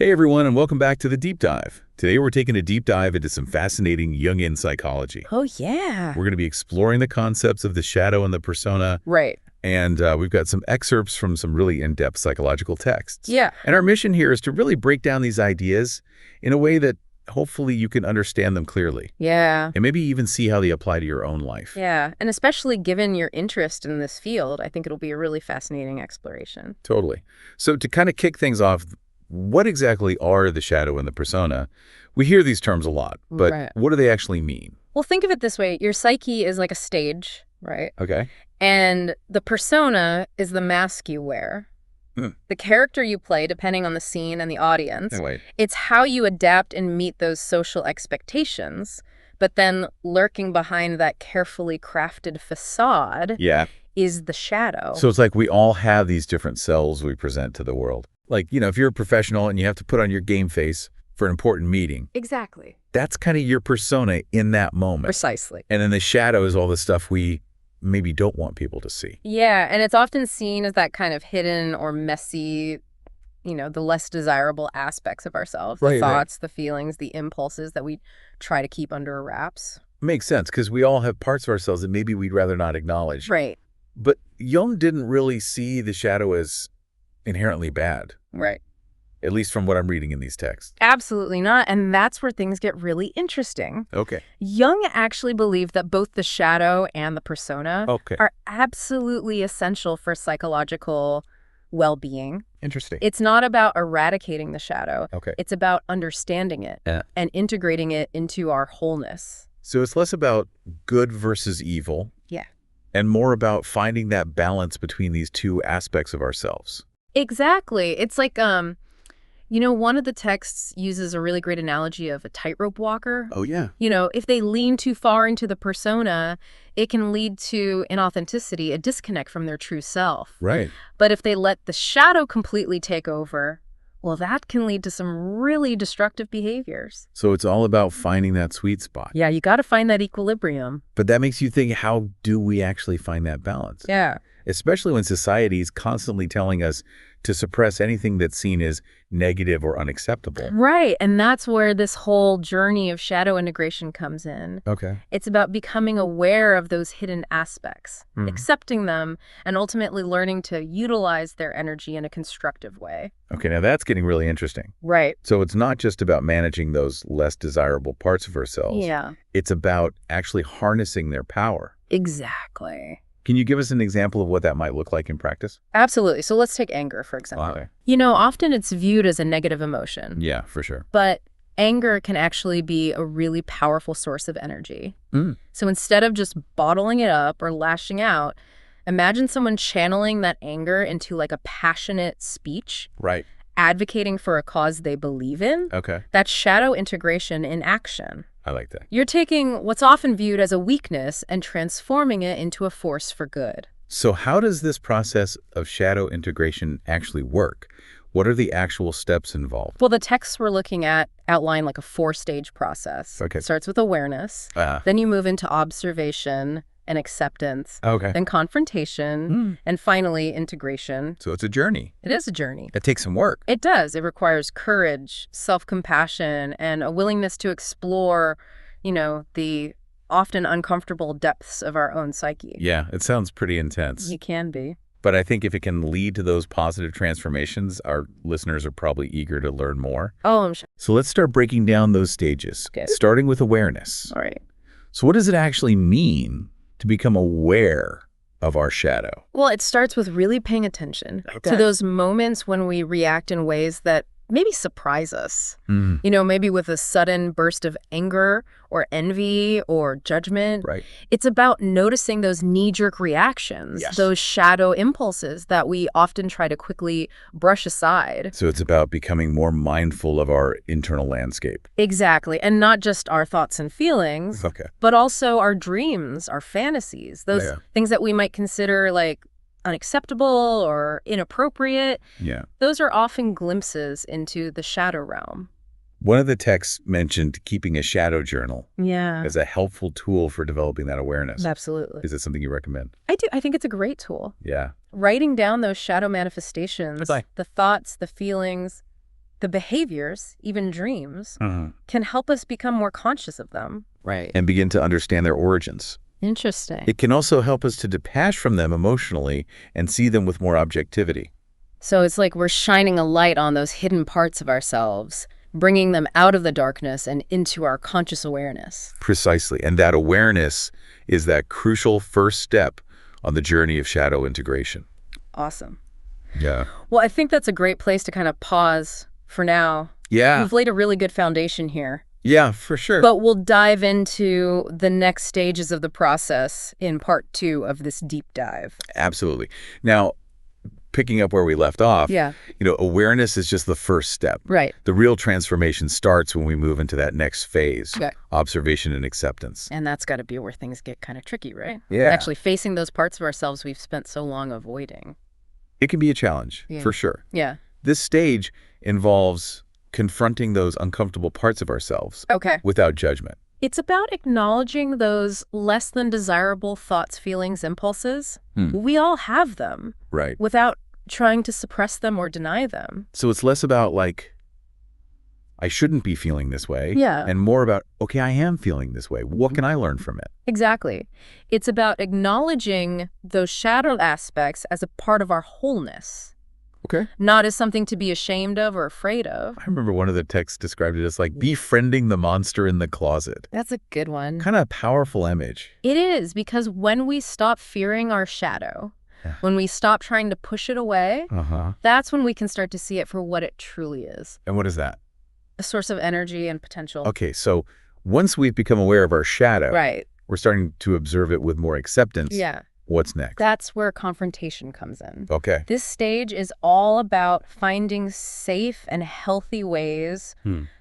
Hey everyone, and welcome back to the Deep Dive. Today we're taking a deep dive into some fascinating Jungian psychology. Oh, yeah. We're going to be exploring the concepts of the shadow and the persona. Right. And we've got some excerpts from some really in-depth psychological texts. Yeah. And our mission here is to really break down these ideas in a way that hopefully you can understand them clearly. Yeah. And maybe even see how they apply to your own life. Yeah. And especially given your interest in this field, I think it'll be a really fascinating exploration. Totally. So to kind of kick things off, what exactly are the shadow and the persona? We hear these terms a lot, but Right. what do they actually mean? Well, think of it this way. Your psyche is like a stage, right? Okay. And the persona is the mask you wear. The character you play, depending on the scene and the audience. Wait. It's how you adapt and meet those social expectations. But then lurking behind that carefully crafted facade is the shadow. So it's like we all have these different selves we present to the world. Like, if you're a professional and you have to put on your game face for an important meeting. Exactly. That's kind of your persona in that moment. Precisely. And then the shadow is all the stuff we maybe don't want people to see. Yeah, and it's often seen as that kind of hidden or messy, the less desirable aspects of ourselves. The thoughts, the feelings, the impulses that we try to keep under wraps. Makes sense, because we all have parts of ourselves that maybe we'd rather not acknowledge. Right. But Jung didn't really see the shadow as inherently bad. Right. At least from what I'm reading in these texts. Absolutely not. And that's where things get really interesting. Okay. Jung actually believed that both the shadow and the persona are absolutely essential for psychological well-being. Interesting. It's not about eradicating the shadow. Okay. It's about understanding it and integrating it into our wholeness. So it's less about good versus evil. Yeah. And more about finding that balance between these two aspects of ourselves. Exactly. It's like, one of the texts uses a really great analogy of a tightrope walker. Oh, yeah. If they lean too far into the persona, it can lead to inauthenticity, a disconnect from their true self. Right. But if they let the shadow completely take over, well, that can lead to some really destructive behaviors. So it's all about finding that sweet spot. Yeah, you got to find that equilibrium. But that makes you think, how do we actually find that balance? Yeah. Especially when society is constantly telling us to suppress anything that's seen as negative or unacceptable. Right. And that's where this whole journey of shadow integration comes in. Okay. It's about becoming aware of those hidden aspects, accepting them, and ultimately learning to utilize their energy in a constructive way. Okay, now that's getting really interesting. Right. So it's not just about managing those less desirable parts of ourselves. Yeah. It's about actually harnessing their power. Exactly. Can you give us an example of what that might look like in practice? Absolutely. So let's take anger, for example. Okay. Often it's viewed as a negative emotion. Yeah, for sure. But anger can actually be a really powerful source of energy. So instead of just bottling it up or lashing out, imagine someone channeling that anger into like a passionate speech. Right. Advocating for a cause they believe in. Okay. That's shadow integration in action. I like that. You're taking what's often viewed as a weakness and transforming it into a force for good. So how does this process of shadow integration actually work? What are the actual steps involved? Well, the texts we're looking at outline like a 4-stage process. Okay. It starts with awareness. Then you move into observation and acceptance. Okay. Then confrontation. And finally, integration. So it's a journey. It is a journey. It takes some work. It does. It requires courage, self-compassion, and a willingness to explore, the often uncomfortable depths of our own psyche. Yeah, it sounds pretty intense. It can be. But I think if it can lead to those positive transformations, our listeners are probably eager to learn more. Oh, I'm sure. So let's start breaking down those stages, starting with awareness. All right. So what does it actually mean to become aware of our shadow? Well, it starts with really paying attention to those moments when we react in ways that maybe surprise us. Maybe with a sudden burst of anger or envy or judgment. Right. It's about noticing those knee-jerk reactions, those shadow impulses that we often try to quickly brush aside. So it's about becoming more mindful of our internal landscape. Exactly. And not just our thoughts and feelings, but also our dreams, our fantasies, those things that we might consider like unacceptable or inappropriate. Yeah. Those are often glimpses into the shadow realm. One of the texts mentioned keeping a shadow journal as a helpful tool for developing that awareness. Absolutely. Is it something you recommend? I do. I think it's a great tool. Yeah. Writing down those shadow manifestations, the thoughts, the feelings, the behaviors, even dreams, Uh-huh. can help us become more conscious of them. Right. And begin to understand their origins. Interesting. It can also help us to detach from them emotionally and see them with more objectivity. So it's like we're shining a light on those hidden parts of ourselves, bringing them out of the darkness and into our conscious awareness. Precisely. And that awareness is that crucial first step on the journey of shadow integration. Awesome. Yeah. Well, I think that's a great place to kind of pause for now. Yeah. We've laid a really good foundation here. Yeah, for sure. But we'll dive into the next stages of the process in part 2 of this deep dive. Absolutely. Now, picking up where we left off, awareness is just the first step. Right. The real transformation starts when we move into that next phase, Okay. observation and acceptance. And that's got to be where things get kind of tricky, right? Yeah. Actually facing those parts of ourselves we've spent so long avoiding. It can be a challenge, for sure. Yeah. This stage involves confronting those uncomfortable parts of ourselves without judgment. It's about acknowledging those less than desirable thoughts, feelings, impulses. We all have them. Right. Without trying to suppress them or deny them. So it's less about I shouldn't be feeling this way. Yeah. And more about, okay, I am feeling this way. What can I learn from it? Exactly. It's about acknowledging those shadow aspects as a part of our wholeness. Okay. Not as something to be ashamed of or afraid of. I remember one of the texts described it as befriending the monster in the closet. That's a good one. Kind of a powerful image. It is, because when we stop fearing our shadow, when we stop trying to push it away, that's when we can start to see it for what it truly is. And what is that? A source of energy and potential. Okay, so once we've become aware of our shadow, we're starting to observe it with more acceptance. Yeah. What's next? That's where confrontation comes in. Okay. This stage is all about finding safe and healthy ways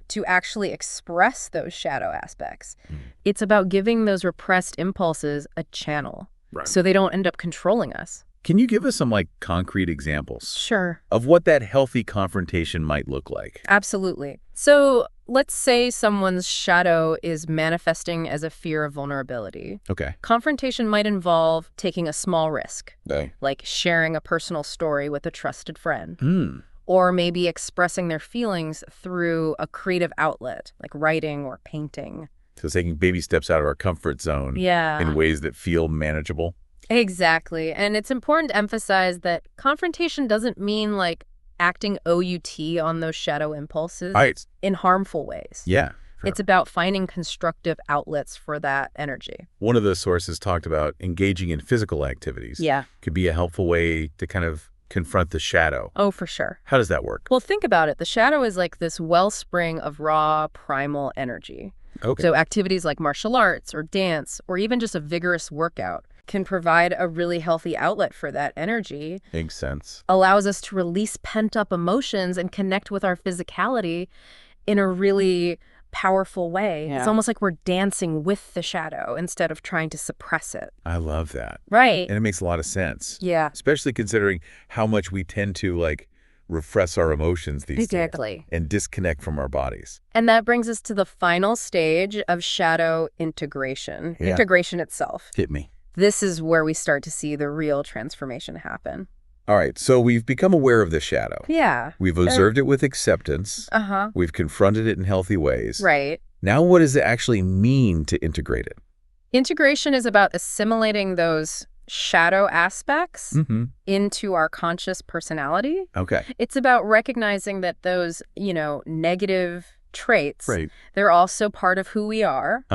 to actually express those shadow aspects. It's about giving those repressed impulses a channel so they don't end up controlling us. Can you give us some concrete examples? Sure. Of what that healthy confrontation might look like? Absolutely. So let's say someone's shadow is manifesting as a fear of vulnerability. Okay. Confrontation might involve taking a small risk, Okay. like sharing a personal story with a trusted friend. Or maybe expressing their feelings through a creative outlet, like writing or painting. So taking baby steps out of our comfort zone in ways that feel manageable. Exactly. And it's important to emphasize that confrontation doesn't mean acting OUT on those shadow impulses in harmful ways. Yeah. Sure. It's about finding constructive outlets for that energy. One of the sources talked about engaging in physical activities. Yeah. Could be a helpful way to kind of confront the shadow. Oh, for sure. How does that work? Well, think about it. The shadow is like this wellspring of raw, primal energy. Okay. So activities like martial arts or dance or even just a vigorous workout can provide a really healthy outlet for that energy. Makes sense. Allows us to release pent-up emotions and connect with our physicality in a really powerful way. Yeah. It's almost like we're dancing with the shadow instead of trying to suppress it. I love that. Right. And it makes a lot of sense. Yeah. Especially considering how much we tend to repress our emotions these days and disconnect from our bodies. And that brings us to the final stage of shadow integration. Yeah. Integration itself. Hit me. This is where we start to see the real transformation happen. All right, so we've become aware of the shadow. Yeah. We've observed it with acceptance. We've confronted it in healthy ways. Right. Now what does it actually mean to integrate it? Integration is about assimilating those shadow aspects into our conscious personality. Okay. It's about recognizing that those, negative traits, they're also part of who we are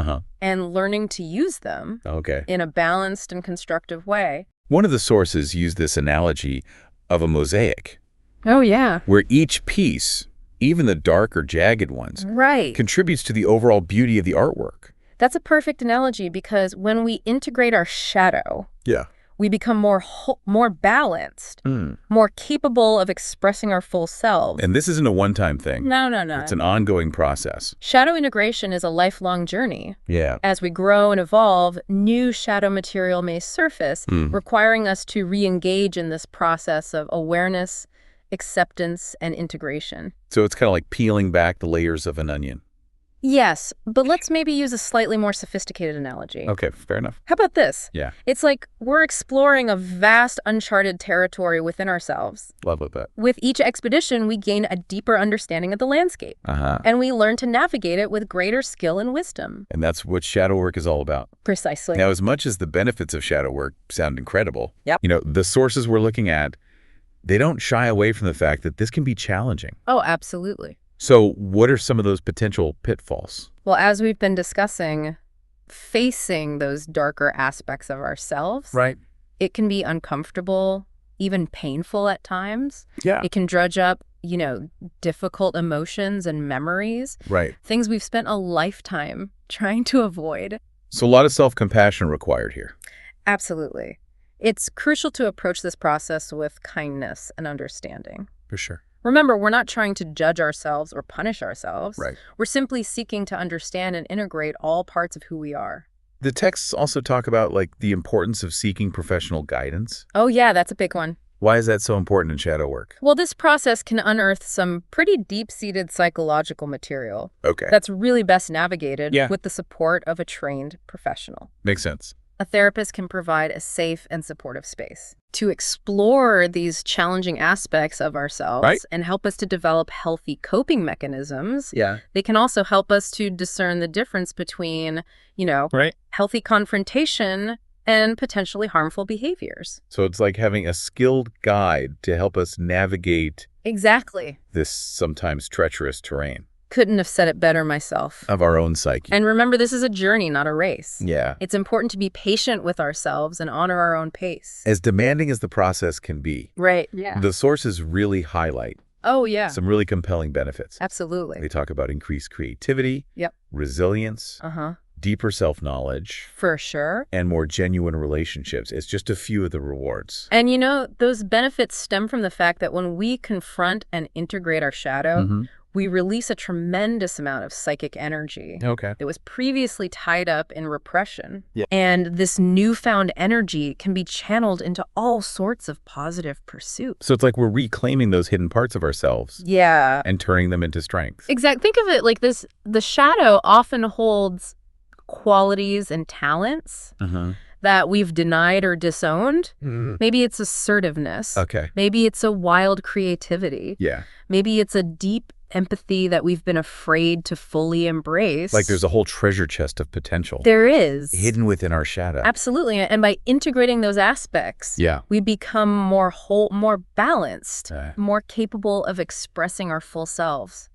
and learning to use them in a balanced and constructive way. One of the sources used this analogy of a mosaic. Oh, yeah. Where each piece, even the dark or jagged ones, contributes to the overall beauty of the artwork. That's a perfect analogy because when we integrate our shadow, we become more balanced, more capable of expressing our full selves. And this isn't a one-time thing. No. It's an ongoing process. Shadow integration is a lifelong journey. Yeah. As we grow and evolve, new shadow material may surface, requiring us to re-engage in this process of awareness, acceptance, and integration. So it's kind of like peeling back the layers of an onion. Yes, but let's maybe use a slightly more sophisticated analogy. Okay, fair enough. How about this? Yeah. It's like we're exploring a vast uncharted territory within ourselves. Love with that. With each expedition, we gain a deeper understanding of the landscape. And we learn to navigate it with greater skill and wisdom. And that's what shadow work is all about. Precisely. Now, as much as the benefits of shadow work sound incredible, Yep. the sources we're looking at, they don't shy away from the fact that this can be challenging. Oh, absolutely. So what are some of those potential pitfalls? Well, as we've been discussing, facing those darker aspects of ourselves, Right. it can be uncomfortable, even painful at times. Yeah. It can drudge up, difficult emotions and memories, Right. things we've spent a lifetime trying to avoid. So a lot of self-compassion required here. Absolutely. It's crucial to approach this process with kindness and understanding. For sure. Remember, we're not trying to judge ourselves or punish ourselves. Right. We're simply seeking to understand and integrate all parts of who we are. The texts also talk about the importance of seeking professional guidance. Oh, yeah, that's a big one. Why is that so important in shadow work? Well, this process can unearth some pretty deep-seated psychological material Okay. that's really best navigated Yeah. with the support of a trained professional. Makes sense. A therapist can provide a safe and supportive space to explore these challenging aspects of ourselves Right. and help us to develop healthy coping mechanisms. Yeah. They can also help us to discern the difference between, Right. healthy confrontation and potentially harmful behaviors. So it's like having a skilled guide to help us navigate Exactly. this sometimes treacherous terrain Couldn't have said it better myself. of our own psyche. And remember, this is a journey, not a race. Yeah. It's important to be patient with ourselves and honor our own pace. As demanding as the process can be, Right. Yeah. the sources really highlight Oh, yeah. some really compelling benefits. Absolutely. They talk about increased creativity, Yep. resilience, Uh-huh. deeper self-knowledge, For sure. and more genuine relationships. It's just a few of the rewards. And those benefits stem from the fact that when we confront and integrate our shadow, we release a tremendous amount of psychic energy Okay. that was previously tied up in repression. Yeah. And this newfound energy can be channeled into all sorts of positive pursuits. So it's like we're reclaiming those hidden parts of ourselves Yeah. and turning them into strength. Exactly. Think of it like this. The shadow often holds qualities and talents that we've denied or disowned. Maybe it's assertiveness. Okay. Maybe it's a wild creativity. Yeah. Maybe it's a deep empathy that we've been afraid to fully embrace. Like there's a whole treasure chest of potential There is. hidden within our shadow. Absolutely. And by integrating those aspects, Yeah. we become more whole, more balanced, Uh. more capable of expressing our full selves.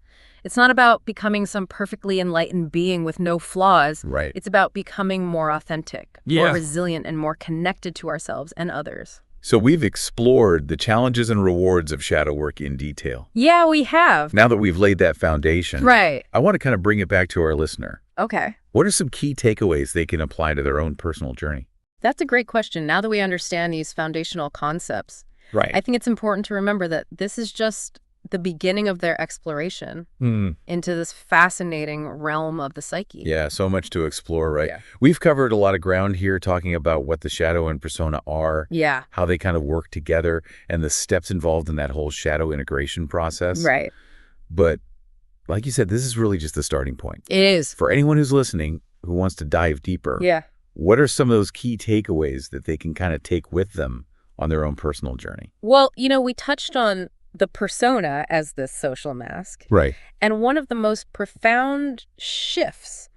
It's not about becoming some perfectly enlightened being with no flaws. Right. It's about becoming more authentic, Yeah. more resilient, and more connected to ourselves and others. So we've explored the challenges and rewards of shadow work in detail. Yeah, we have. Now that we've laid that foundation, Right. I want to kind of bring it back to our listener. Okay. What are some key takeaways they can apply to their own personal journey? That's a great question. Now that we understand these foundational concepts, Right. I think it's important to remember that this is just the beginning of their exploration into this fascinating realm of the psyche. Yeah, so much to explore, right? Yeah. We've covered a lot of ground here talking about what the shadow and persona are, Yeah. how they kind of work together, and the steps involved in that whole shadow integration process. Right. But like you said, this is really just the starting point. It is. For anyone who's listening who wants to dive deeper, Yeah. what are some of those key takeaways that they can kind of take with them on their own personal journey? Well, we touched on the persona as this social mask. Right. And one of the most profound shifts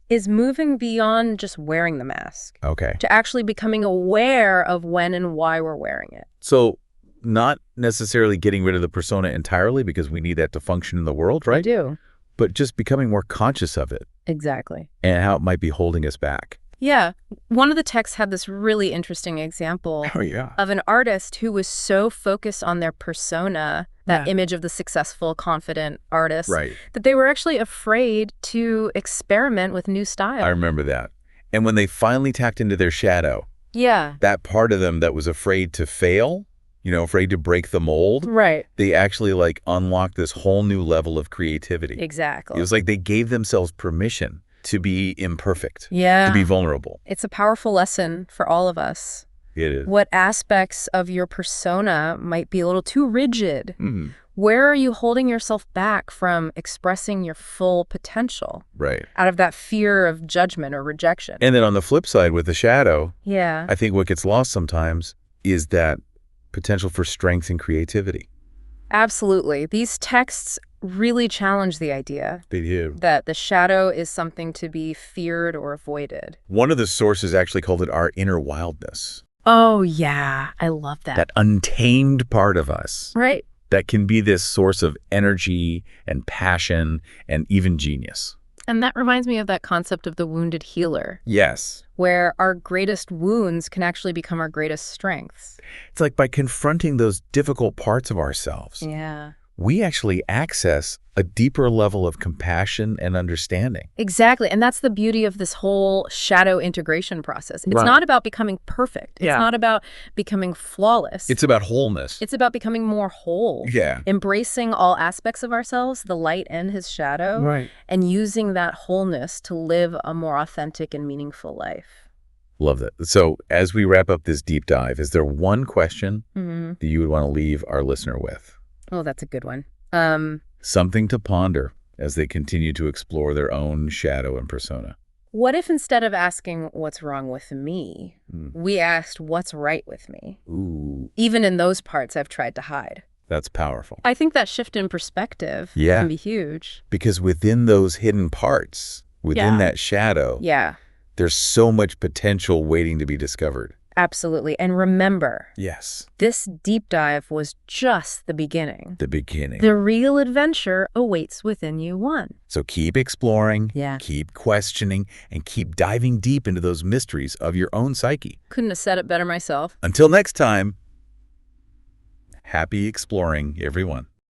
is moving beyond just wearing the mask Okay. to actually becoming aware of when and why we're wearing it. So not necessarily getting rid of the persona entirely because we need that to function in the world, I right? do. But just becoming more conscious of it Exactly. and how it might be holding us back. Yeah. One of the texts had this really interesting example Oh, yeah. of an artist who was so focused on their persona, that image of the successful, confident artist, Right. that they were actually afraid to experiment with new style. I remember that. And when they finally tapped into their shadow, Yeah. that part of them that was afraid to fail, afraid to break the mold, Right. they actually unlocked this whole new level of creativity. Exactly. It was like they gave themselves permission to be imperfect, Yeah. to be vulnerable. It's a powerful lesson for all of us. It is. What aspects of your persona might be a little too rigid? Where are you holding yourself back from expressing your full potential Right. out of that fear of judgment or rejection? And then on the flip side with the shadow, Yeah, I think what gets lost sometimes is that potential for strength and creativity. absolutely. These texts really challenge the idea They do. that the shadow is something to be feared or avoided. One of the sources actually called it our inner wildness, Oh, yeah. I love that. that untamed part of us Right. that can be this source of energy and passion and even genius. And that reminds me of that concept of the wounded healer, Yes. where our greatest wounds can actually become our greatest strengths. It's like by confronting those difficult parts of ourselves, Yeah. we actually access a deeper level of compassion and understanding. Exactly. And that's the beauty of this whole shadow integration process. It's Right. not about becoming perfect. It's Yeah. not about becoming flawless. It's about wholeness. It's about becoming more whole. Yeah. Embracing all aspects of ourselves, the light and his shadow, Right. and using that wholeness to live a more authentic and meaningful life. Love that. So as we wrap up this deep dive, is there one question that you would want to leave our listener with? Oh, that's a good one. Something to ponder as they continue to explore their own shadow and persona. What if instead of asking what's wrong with me, we asked what's right with me? Ooh, Even in those parts I've tried to hide. that's powerful. I think that shift in perspective Yeah. can be huge. Because within those hidden parts, within Yeah. that shadow, Yeah, there's so much potential waiting to be discovered. absolutely. And remember, Yes, this deep dive was just the beginning. the beginning. The real adventure awaits within you one. So keep exploring, Yeah. keep questioning, and keep diving deep into those mysteries of your own psyche. Couldn't have said it better myself. Until next time, happy exploring, everyone.